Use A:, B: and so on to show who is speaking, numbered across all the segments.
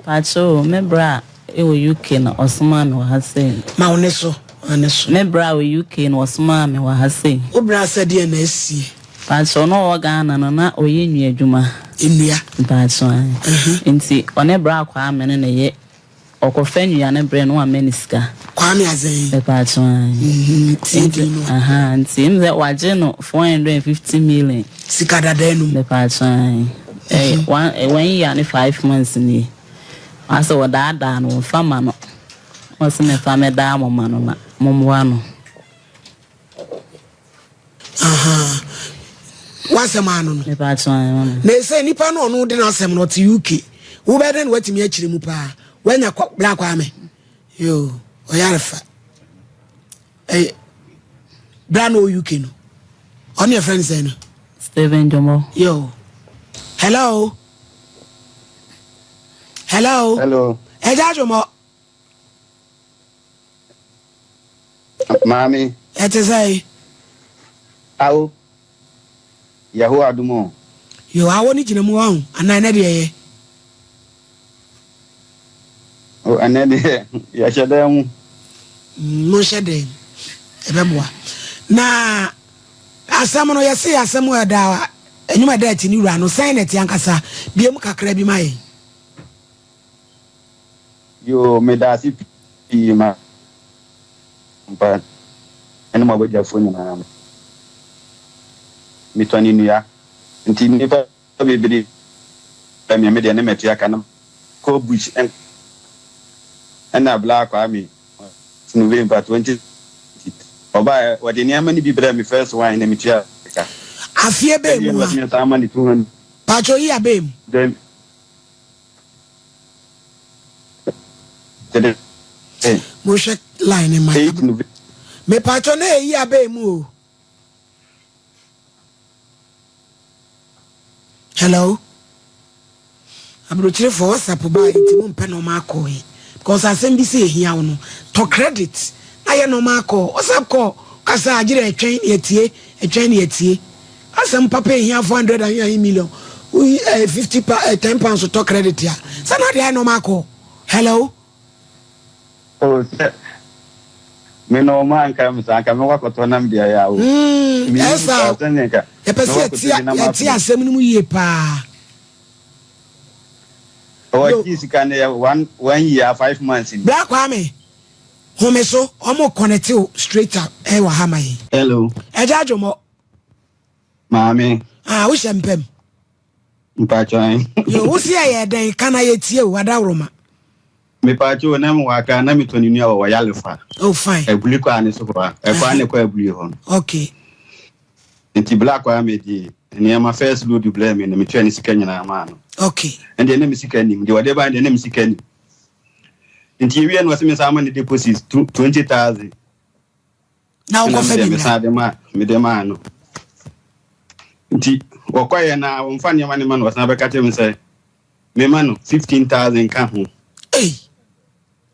A: Pacho, membra e UK na Osman wa hase.
B: Ma oneso.
A: Membra we UK na Osman wa hase.
B: Obra said na esi.
A: Pacho no wa Ghana na oye nua adwuma.
B: Enua.
A: Pacho. Nti one bra kwa amene na ye. Okofa nua na bre no ameniska.
B: Kwa me azen.
A: Pacho. Nti mze waje no 450 million.
B: Sika dada no.
A: Pacho. 1 year and 5 months ni. Asa wada no fama no. Wase me fama da mama no na momwa no.
B: Wase man no.
A: Me pa twan.
B: Na say nipa no no de na asem no to UK. Wo be den watimi akire mu pa. Wanya black ame. Yo, oyarfa. Bra no UK no. On your friend say no.
A: Steven Jomo.
B: Yo. Hello. Eja Jomo.
C: Mami.
B: Ete say.
C: Awo. Yahu adumo.
B: Yo awo ni jinemu wan anan na de ye.
C: O anede ya shede mu.
B: Mo shede. Ebeboa. Na asam no yesi asam wa dawa. Enyuma da ti ni wura no sign net yankasa biem kakra bi mai.
C: Yo me da si pi ma. Mpa. Ene ma boja foni na. Mi toni nuya. Nti ni pa bebiri. Me me de ne metu aka na. Ko bush en black army. November 20. Oba what the name ni bi bra me first one na metu aka.
B: Afie be mu ha. Pacho yi abem.
C: Then
B: mo check line in my. Me pacho na yi abem o. Hello. Abrochire for WhatsApp ba enti mo mpe no ma call yi. Because asem bi say ehia wo no. To credit. Aye no ma call. WhatsApp call. Kasa agire etwen yetie. Asem papa here 400 million. We 10 pounds to credit here. So now they no marco. Hello.
C: Oh, me no man come me work to nam dia ya o.
B: Yes sir. E pese tia asem no mu ye pa.
C: Oh, this can 1 year 5 months.
B: Black Kwame. Home so omo connect straight up. E wa ha mai.
C: Hello.
B: Eja jomo.
C: Mami.
B: Wo shempem.
C: Mpacho an.
B: Yo wo si aye den kana ye tie o wadawroma.
C: Me pacho na mu waka na mi toni nua wa yalefa.
B: Oh fine.
C: Ebuli kwa ani so kwa. E kwa ne kwa ebuli ho.
B: Okay.
C: Nti black kwa me di. Ni ma first load blame me twa ni sika nyina ma no.
B: Okay.
C: Ende ne mi sika ni. Ndi wade ba ende ne mi sika ni. Nti wi an wase me sama ni deposit 20,000.
B: Na uko fe
C: me sa de ma no. Nti wakwaye na mfanya mani manu wasana bekate mse me manu 15,000 ka ho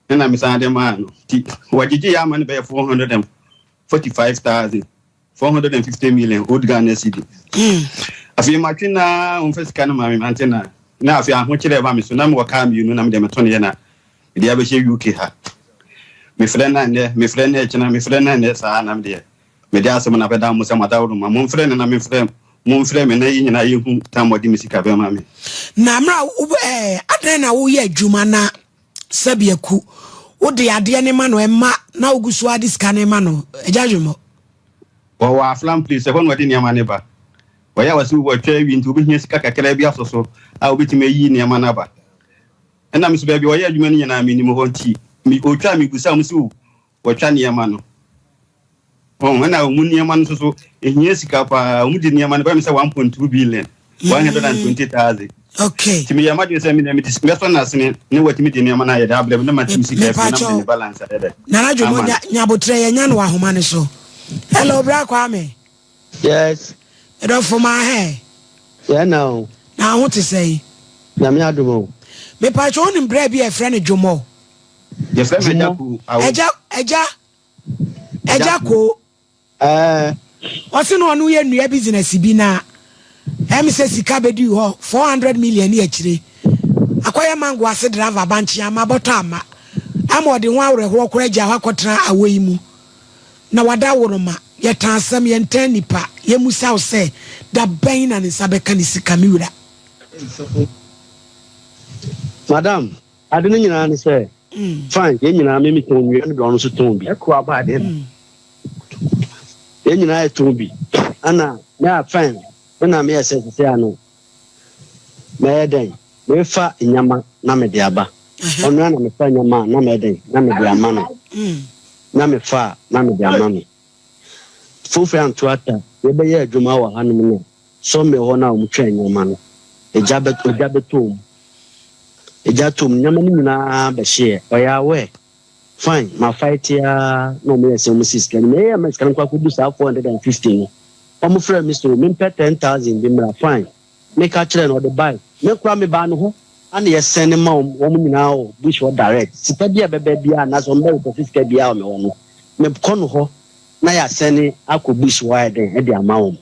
C: na misande manu ti wajiji ya mani be 445,000 450 million old Ghana cedi afi matwina umfesika na mami antena na afi aho kire ba me so na me waka mi nu na me de metone na de abehye UK ha me friend na echina me friend na sa na me de me de asem na beda mo se madawo ma mo friend na me friend mon frère me na yi nyina yehu tamodi misika be ma me
B: na mra adan na wo ye adwuma na sabiaku wo de ade ne ma no ema na ogusu ade sika ne ma no ejadwumo
C: wa flam please e won wadi ne ma ne ba wa ya wasi wo twa wi nti obi hia sika kakra bi asoso a obeti me yi ne ma na ba ena mi so ba bi wo ye adwuma ne nyina me ni mo honti mi otwa mi gusa mo si wo twa ne ma no na umuniama no so ehia sika pa umudi niama no ba mi say 1.2 billion 120,000.
B: Okay.
C: Timi ya madu say mi na mi dispense na sene ne wati mi niama na ya da blem na matimi sika fa na mi balance ade.
B: Na na jomo nya botre ya nya no ahoma ne so. Hello bra Kwame.
D: Yes.
B: Edo for my hair.
D: Yeah now.
B: Na ho te say.
D: Na me adumo.
B: Me pa cho ni bra bi e friend Jomo.
C: Ye friend me jaku
B: Eja ko what's no one we new business bi na say sika be du ho 400 million e akire akwaya mango ase driver banchi ama botama ama odi ho awreho okora gya ho akotra awai mu na wada woroma ye tansam ye ntan nipa ye musa se da ban na ne sabeka ni sika miwura
D: madam adene nyina ne say fine ye nyina me ton wi ne do no so ton bi ekwa ba de ye nyina e ton bi ana na fine na me say ano me den me fa nyama na me de aba onu na me fa nyama na me den na me de ama no na me fa na me de ama no fufu antuata ye be ye adwuma wa hanum no so me ho na omtwa nyama no ejabetom nyama ni na be hye oya we fine ma fight ya no me say mo sister me ya me skan kwa kudu sa 450 no omo frɛ me so me pɛ 10000 bi mra fine me ka kire no the buy me kura me ba no ho ana ye send ma omo nyina o bush or direct sika bia bebe bia na so me ko sika bia o me wono me kɔ no ho na ya send akɔ bush wide e de ama wo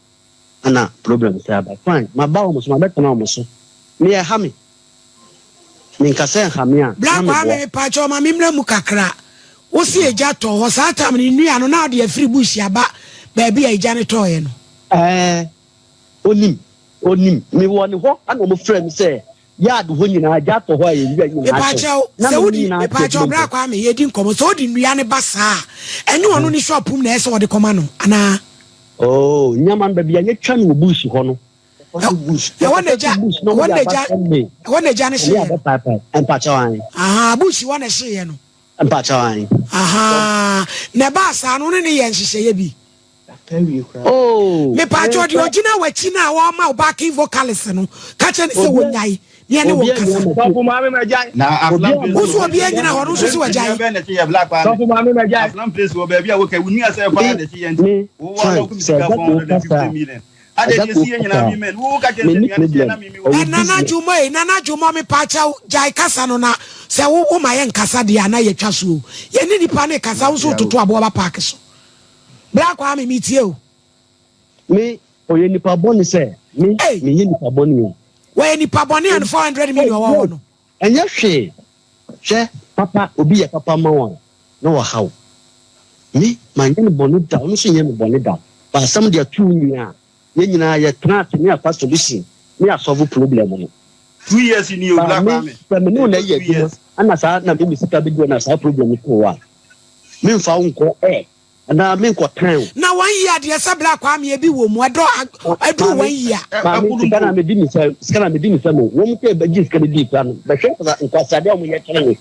D: ana problem say ba fine ma ba wo so ma beta na wo so me ya ha me nka say ha me a
B: black wa me pa cho ma mimra mu kakra wo si eja to ho sa tam ni nua no na de afiri bush aba ba bia eja ne to ye no
D: onim me woni ho ana mo frɛ me say ya do ho nyina ja to ho aye nyina
B: pa cho se wodi me pa cho black wa me ye di nkomo so di nua ne ba sa ene wono ni shop mu na ese wodi koma no ana
D: oh nyama ba bia ye twa no bush ho no bush
B: wona ja ne she
D: empa chawan
B: bush wona she ye no
D: empa chawan
B: na ba sa no ne ye nhihye ye bi
D: oh
B: me pa cho di ogina wachi na wa ma backing vocalist no ka che ne se wonyai ne ne wo kasa
E: so ma me majai
C: na aflam
B: place wo bi anyina ho no so wajai
C: so ma me majai aflam place wo ba bia wo ka wuni ase fa na chi yenti wo wa no kumika 450 million ade si anyina mi men wo ka che ne na mi
B: nana jumo me pa cha jai kasa no na se wo ma ye nkasa de ana ye twa so ye ni nipa ne kasa wo so toto abo ba park so black wa me metie o
D: me oye nipa boni se me ye nipa boni
B: we nipa boni and 400 million wo no
D: enya hwe papa obi ye papa ma won no wa hawo me man ye boni da no so ye boni da ba sam de atu nyina ye nyina ye trat ni afa solution ni solve problem no
C: 2 years ni o black wa
D: me no na ye bi ana sa na me sika bi do na sa problem ko wa me mfa wonko na me nko tan
B: na 1 year de esa black wa me bi wo mu ado 1 year
D: ba me kana me di mi se mo wo mu ke ba ji ska di plan ba hwe nko asade o mu ye tere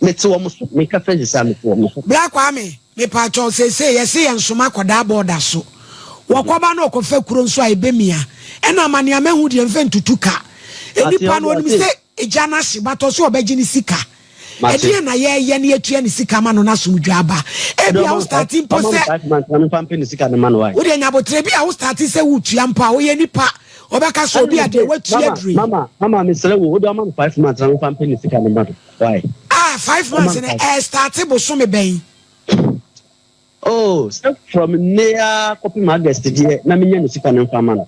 D: me te wo mu so me ka fa ji sa me to wo mu
B: black wa me pa cho se ye se ye nsoma koda border so wakoba na okofa kuro nso a ebemia ena mania mehu de mfe ntutuka enipa no oni se eja na hye bato so obeji ni sika edi na ye ne etua ni sika ma no na somdwa aba ebia wo starting po se
D: man pampe ni sika na man why
B: wo de nyabotre bia wo starting se wo tua mpa wo ye nipa obeka so obi ade watua dre
D: mama me sere wo do man 5 months na pampe ni sika na man why
B: 5 months na starting bo so me ben
D: oh so from near copy August die na me nya ni sika na fama no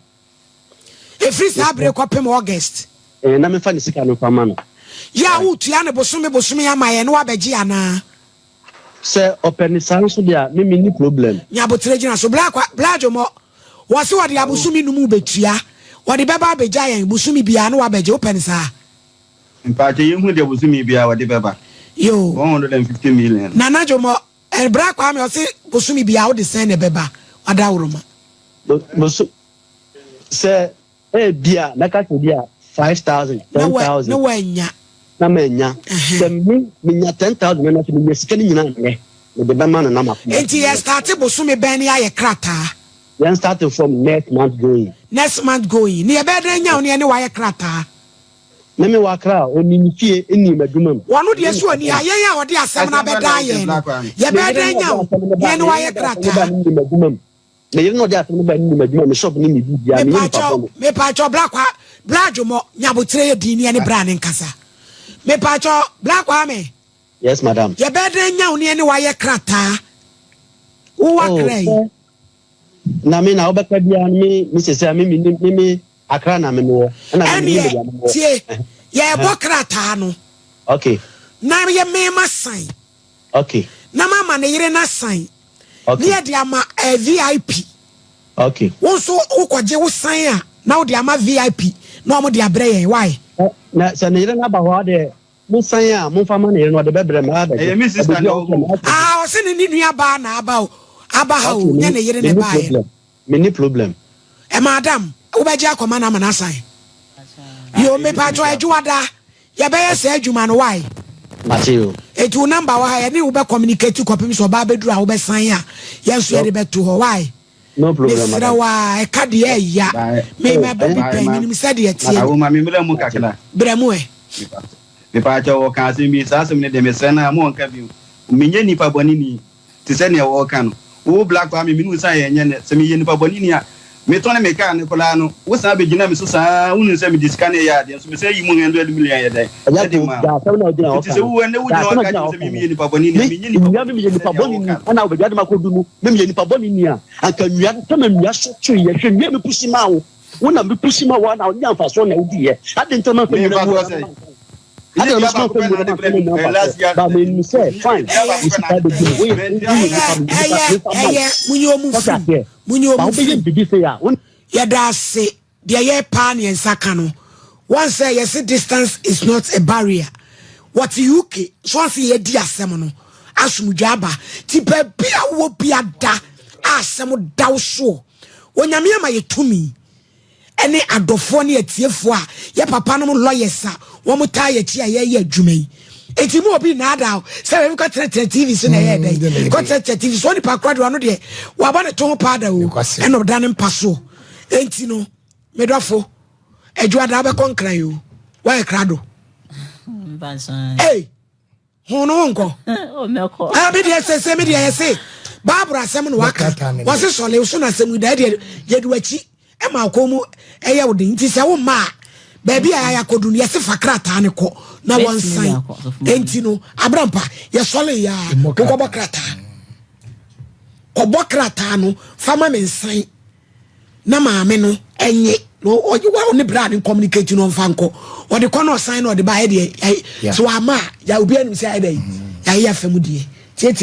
B: free sabre copy August
D: na me fa ni sika na fama no
B: ya utua ne bosom ya maye no abegi ana
D: se open sanso dia me ni problem
B: nya botre gina so black mo wase wode abosumi numu betua wode beba abeja yen bosumi bia na wabegi open sa
C: mpaje yehu de bosumi bia wode beba
B: yo
C: 150 million
B: nana jomo black wa me ose bosumi bia wode sen ne beba wada woroma
D: bosu se bia na ka bia 5000 10000
B: no wanya
D: na menya se me nya 10000 na se me sika ni nyina ne de be ma na ma
B: enti ya start bosumi ben ya ye krata
D: then starting from next month going
B: ni e be de nya oni ne wa ye krata
D: na me wa kra oni ni fie eni madumam
B: wonu de so ani ayen ya wode asem na be da yen ye be de nya ye ne wa ye krata
D: me yiri no de asem ba ni madumam me shop ni mi bia me
B: me pa cho black mo nyabotre ye di ni ne bra ne nkasa me pa cho black wa me
D: yes madam
B: ye be de nya oni ne wa ye krata wo wa krai
D: na me na obeka bia me se me akra na me no na me
B: tie ye bokrata no
D: okay
B: na ye mema sign
D: okay
B: na mama ne yire na sign
D: okay
B: ne de ama VIP
D: okay
B: wo so ukoje wo sign a na wo de ama VIP na omo de abre ye why
D: na se ne yire na ba ho de mo sign a mo fa ma ne yire no de bebre ma ba
C: mi sister no
B: o se ne nua ba na aba o aba ha o ne ne yire ne ba ye
D: me problem
B: e madam wo ba je akoma na mana sign yo me pa jo ajuada ye be ye se adwuma no why
D: Mateo
B: etu number wa ya ni wo be communicate kopim so ba beduru a wo be sign a ye so ye de beto ho why
D: no problem
B: Mr. Wa e ka de ya me ma baby pen ni se de tie
C: awo ma me mele mu kakela
B: bremu e
C: me pa cho wo kan se mi sa se me de me se na mo nka bi menye nipa boni ni ti se ne wo kan wo black wa me minu sa ye nye ne se me ye nipa boni ni a me to na me ka ne kola no wo sa be gina me so sa unu se me discan ya de so me se yi mu 100 million ya dai
D: ya de ma
C: ti se wo ne wo jina ka se me ye nipa boni ni me ye nipa
D: boni ni ana wo be gade ma ko du mu me ye nipa boni ni a anka nua to ma nua so twe ye hwe nua me pusi ma wo wona me pusi ma wo na nya mfa so na udi ye ade ntama fa nua wo I don't know but when you say fine you start the
B: once say yes distance is not a barrier what you ke so say ye di asem no asumdwaba ti pa bia wo bia da asem daw so onyame ama ye tumi ene adofo ne atiefo a ye papa no lawyers a wo muta ye chi a ye adwuma yi enti mo obi na ada say we got TV so na ye dey got TV so ni pa kwado no de wa ba ne to pa da o ene oda ne mpa so enti no medofo adwada be konkran yo wa e krado hey hono nko
A: o meko
B: be dey say me dey say babura asem no waka was so le so na asem da de ye du achi e ma komu eye wo de nti se wo ma baby aya kodu ne se fakrata ne ko na won sign enti no abrampa ye sole ya ko bokrata ko bokrata no fama me sign na maame no enye no oji wa oni brand communicate no fanko o de kono sign no de ba ye de so ama ya obi anu se ai dai ya ye afemu die tie